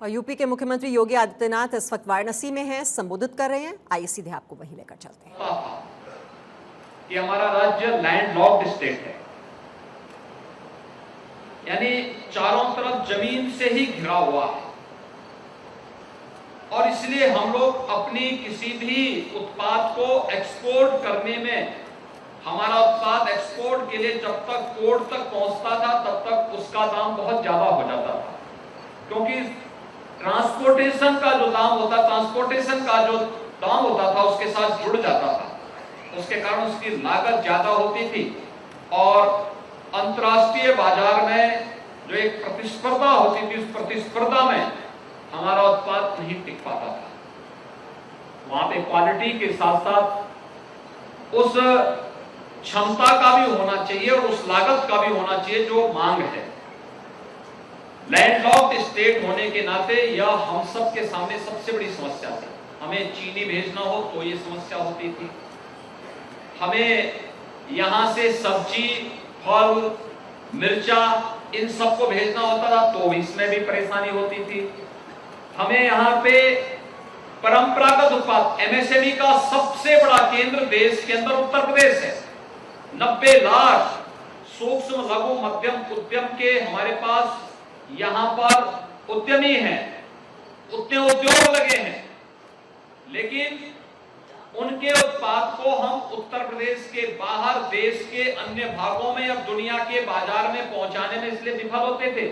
और यूपी के मुख्यमंत्री योगी आदित्यनाथ इस वक्त वाराणसी में हैं, संबोधित कर रहे हैं। आइए सीधे आपको वहीं लेकर चलते हैं। कि हमारा राज्य लैंडलॉक्ड स्टेट है, यानी चारों तरफ जमीन से ही घिरा हुआ है और इसलिए हम लोग अपनी किसी भी उत्पाद को एक्सपोर्ट करने में, हमारा उत्पाद एक्सपोर्ट के लिए जब तक पोर्ट तक पहुंचता था तब तक उसका दाम बहुत ज्यादा हो जाता था, क्योंकि ट्रांसपोर्टेशन का जो दाम होता था उसके साथ जुड़ जाता था। उसके कारण उसकी लागत ज्यादा होती थी और अंतर्राष्ट्रीय बाजार में जो एक प्रतिस्पर्धा होती थी, उस प्रतिस्पर्धा में हमारा उत्पाद नहीं टिक पाता था। वहां पे क्वालिटी के साथ साथ उस क्षमता का भी होना चाहिए और उस लागत का भी होना चाहिए जो मांग है। लैंडलॉक्ड स्टेट होने के नाते यह हम सब के सामने सबसे बड़ी समस्या थी। हमें चीनी भेजना हो तो ये समस्या होती थी, हमें यहां से सब्जी, फल, मिर्चा इन सबको भेजना होता था तो इसमें भी परेशानी होती थी। हमें यहाँ पे परंपरागत उत्पाद, एमएसएमई का सबसे बड़ा केंद्र देश के अंदर उत्तर प्रदेश है। 90 लाख सूक्ष्म लघु मध्यम उद्यम के हमारे पास यहाँ पर उद्यमी हैं, उतने उद्योग लगे हैं, लेकिन उनके उत्पाद को हम उत्तर प्रदेश के बाहर देश के अन्य भागों में या दुनिया के बाजार में पहुंचाने में इसलिए विफल होते थे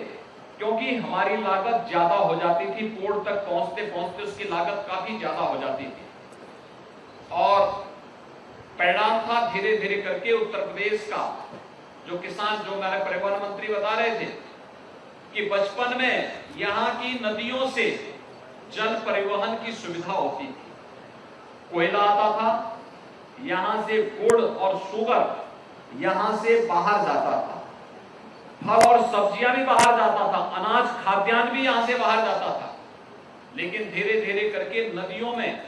क्योंकि हमारी लागत ज्यादा हो जाती थी। पोर्ट तक पहुंचते पहुंचते उसकी लागत काफी ज्यादा हो जाती थी और परिणाम था धीरे धीरे करके उत्तर प्रदेश का जो किसान, जो हमारे परिवहन मंत्री बता रहे थे कि बचपन में यहाँ की नदियों से जल परिवहन की सुविधा होती थी। कोयला आता था, यहां से गुड़ और शुगर यहां से बाहर जाता था, फल और सब्जियां भी बाहर जाता था, अनाज खाद्यान्न भी यहां से बाहर जाता था। लेकिन धीरे धीरे करके नदियों में,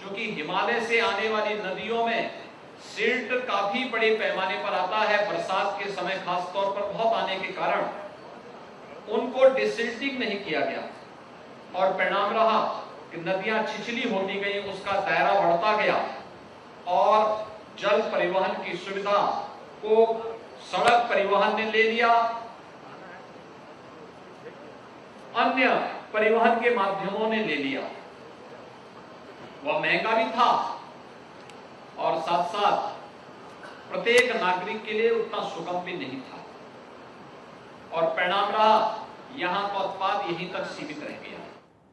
चूंकि हिमालय से आने वाली नदियों में सिल्ट काफी बड़े पैमाने पर आता है, बरसात के समय खास तौर पर बहुत आने के कारण उनको डिसिल्टिंग नहीं किया गया और परिणाम रहा कि नदियां छिछली होती गई, उसका दायरा बढ़ता गया और जल परिवहन की सुविधा को सड़क परिवहन ने ले लिया, अन्य परिवहन के माध्यमों ने ले लिया। वह महंगा भी था और साथ साथ प्रत्येक नागरिक के लिए उतना सुगम भी नहीं था और परिणाम रहा यहां का उत्पाद यहीं तक सीमित रह गया।